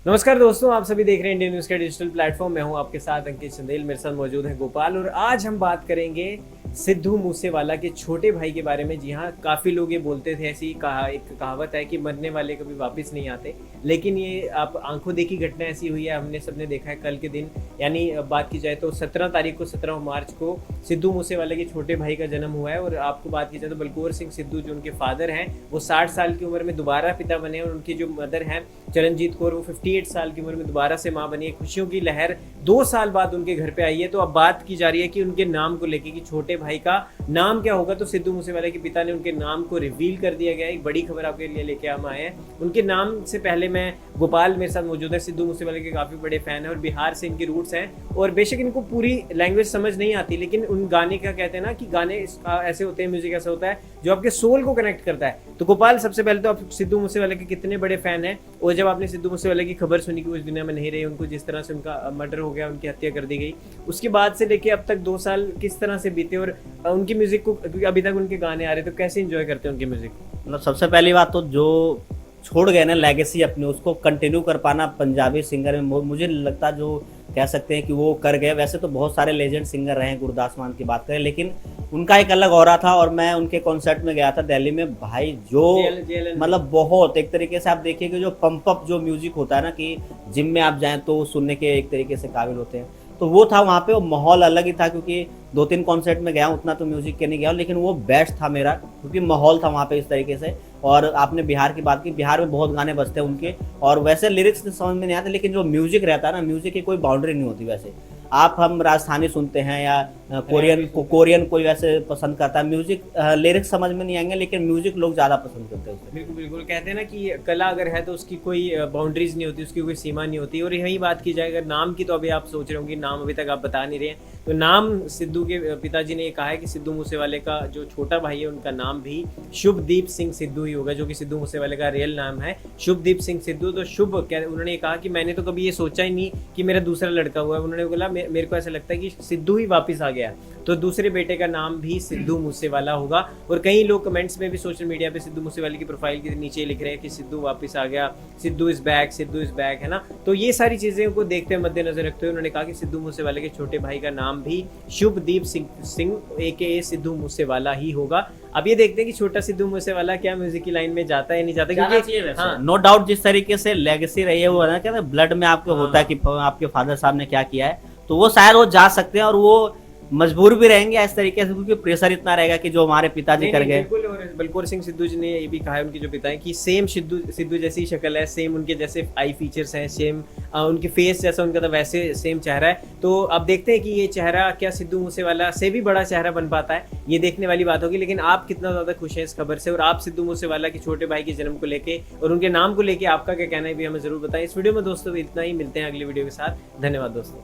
नमस्कार दोस्तों, आप सभी देख रहे हैं इंडियन न्यूज़ का डिजिटल प्लेटफॉर्म। मैं हूं आपके साथ अंकित चंदेल, मेरे साथ मौजूद है गोपाल। और आज हम बात करेंगे सिद्धू मूसेवाला के छोटे भाई के बारे में। जी हाँ, काफ़ी लोग ये बोलते थे, ऐसी एक कहावत है कि मरने वाले कभी वापस नहीं आते, लेकिन ये आप आंखों देखी घटना ऐसी हुई है। हमने सबने देखा है कल के दिन, यानी बात की जाए तो 17 तारीख को, 17 मार्च को सिद्धू मूसेवाला के छोटे भाई का जन्म हुआ है। और आपको बात की जाए तो बलकौर सिंह सिद्धू जो उनके फादर हैं, वो 60 साल की उम्र में दोबारा पिता बने। और उनकी जो मदर हैं चरणजीत कौर, वो 58 साल की उम्र में दोबारा से मां बनी है। खुशियों की लहर 2 साल बाद उनके घर पे आई है। तो अब बात की जा रही है कि उनके नाम को लेके कि छोटे भाई का नाम क्या होगा। तो सिद्धू मूसेवाला के पिता ने उनके नाम को रिवील कर दिया गया है। एक बड़ी खबर आपके लिए लेके हम आए हैं। उनके नाम से पहले मैं गोपाल मेरे साथ मौजूद है, सिद्धू मूसेवाला के काफी बड़े फैन है और बिहार से इनके रूट्स हैं। और बेशक इनको पूरी लैंग्वेज समझ नहीं आती, लेकिन उन गाने का कहते हैं ना कि गाने ऐसे होते हैं, म्यूजिक ऐसा होता है जो आपके सोल को कनेक्ट करता है। तो गोपाल, सबसे पहले तो आप सिद्धू मूसेवाला के कितने बड़े फैन हैं, और जब आपने सिद्धू मूसेवाला की खबर सुनी कि वो इस दुनिया में नहीं रहे, उनको जिस तरह से उनका मर्डर हो गया, उनकी हत्या कर दी गई, उसके बाद से लेके अब तक 2 साल किस तरह से बीते, और उनकी म्यूजिक को, क्योंकि अभी तक उनके गाने आ रहे, तो कैसे एंजॉय करते हैं उनकी म्यूजिक? मतलब सबसे पहली बात तो जो छोड़ गए ना लेगेसी अपनी, उसको कंटिन्यू कर पाना पंजाबी सिंगर में मुझे लगता जो कह सकते हैं कि वो कर गए। वैसे तो बहुत सारे लेजेंड सिंगर रहे हैं, गुरदास मान की बात करें, लेकिन उनका एक अलग ऑरा था। और मैं उनके कॉन्सर्ट में गया था दिल्ली में, भाई जो मतलब बहुत एक तरीके से आप देखिए कि जो पंप अप जो म्यूजिक होता है ना, कि जिम में आप जाएं तो सुनने के एक तरीके से काबिल होते हैं, तो वो था वहाँ पे। वो माहौल अलग ही था, क्योंकि 2-3 कॉन्सर्ट में गया, उतना तो म्यूजिक के नहीं गया, लेकिन वो बेस्ट था मेरा, क्योंकि माहौल था वहाँ पे इस तरीके से। और आपने बिहार की बात की, बिहार में बहुत गाने बजते हैं उनके, और वैसे लिरिक्स समझ में नहीं आते, लेकिन जो म्यूजिक रहता है ना, म्यूजिक की कोई बाउंड्री नहीं होती। वैसे हम राजस्थानी सुनते हैं या कोरियन कोई वैसे पसंद करता है, म्यूजिक लिरिक्स समझ में नहीं आएंगे, लेकिन म्यूजिक लोग ज़्यादा पसंद करते हैं उससे। बिल्कुल बिल्कुल, कहते हैं ना कि कला अगर है तो उसकी कोई बाउंड्रीज नहीं होती, उसकी कोई सीमा नहीं होती। और यही बात की जाए अगर नाम की, तो अभी आप सोच रहे होंगे नाम अभी तक आप बता नहीं रहे हैं। तो नाम सिद्धू के पिताजी ने ये कहा है कि सिद्धू मूसेवाले का जो छोटा भाई है, उनका नाम भी शुभदीप सिंह सिद्धू ही होगा, जो कि सिद्धू मूसेवाले का रियल नाम है शुभदीप सिंह सिद्धू। तो शुभ, उन्होंने कहा कि मैंने तो कभी ये सोचा ही नहीं कि मेरा दूसरा लड़का हुआ है। उन्होंने बोला मेरे को ऐसा लगता है कि सिद्धू ही वापस आ गया, तो दूसरे बेटे का नाम भी सिद्धू मूसेवाला होगा। और कई लोग कमेंट्स में भी सोशल मीडिया पे सिद्धू मूसेवाले की प्रोफाइल के नीचे लिख रहे हैं कि सिद्धू वापस आ गया, Sidhu is back, Sidhu is back, है ना। तो ये सारी चीजें को देखते हुए, मद्देनजर रखते हुए, उन्होंने कहा कि सिद्धू मूसेवाले के छोटे भाई का नाम भी शुभदीप सिंह AKA सिद्धू मूसेवाला ही होगा। अब ये देखते हैं कि छोटा सिद्धू मूसेवाला क्या म्यूजिक की लाइन में जाता है या नहीं जाता, क्योंकि नो डाउट जिस तरीके से लेगेसी रही है वो ना, क्या ब्लड में आपको होता है कि आपके फादर साहब ने क्या किया है, तो वो शायद वो जा सकते हैं, और वो मजबूर भी रहेंगे इस तरीके से, क्योंकि प्रेशर इतना रहेगा कि जो हमारे पिताजी कर गए। बिल्कुल। और बलकौर सिंह सिद्धू जी ने ये भी कहा है, उनके जो पिता है, कि सेम सिद्धू जैसी शक्ल है, सेम उनके जैसे आई फीचर्स हैं, सेम उनके फेस जैसा उनका, तो वैसे सेम चेहरा है। तो अब देखते हैं कि ये चेहरा क्या सिद्धू मूसेवाला से भी बड़ा चेहरा बन पाता है, ये देखने वाली बात होगी। लेकिन आप कितना ज्यादा खुश हैं इस खबर से, और आप सिद्धू मूसेवाला के छोटे भाई के जन्म को लेके और उनके नाम को लेके आपका क्या कहना है भी हमें जरूर बताएं। इस वीडियो में दोस्तों इतना ही, मिलते हैं अगले वीडियो के साथ। धन्यवाद दोस्तों।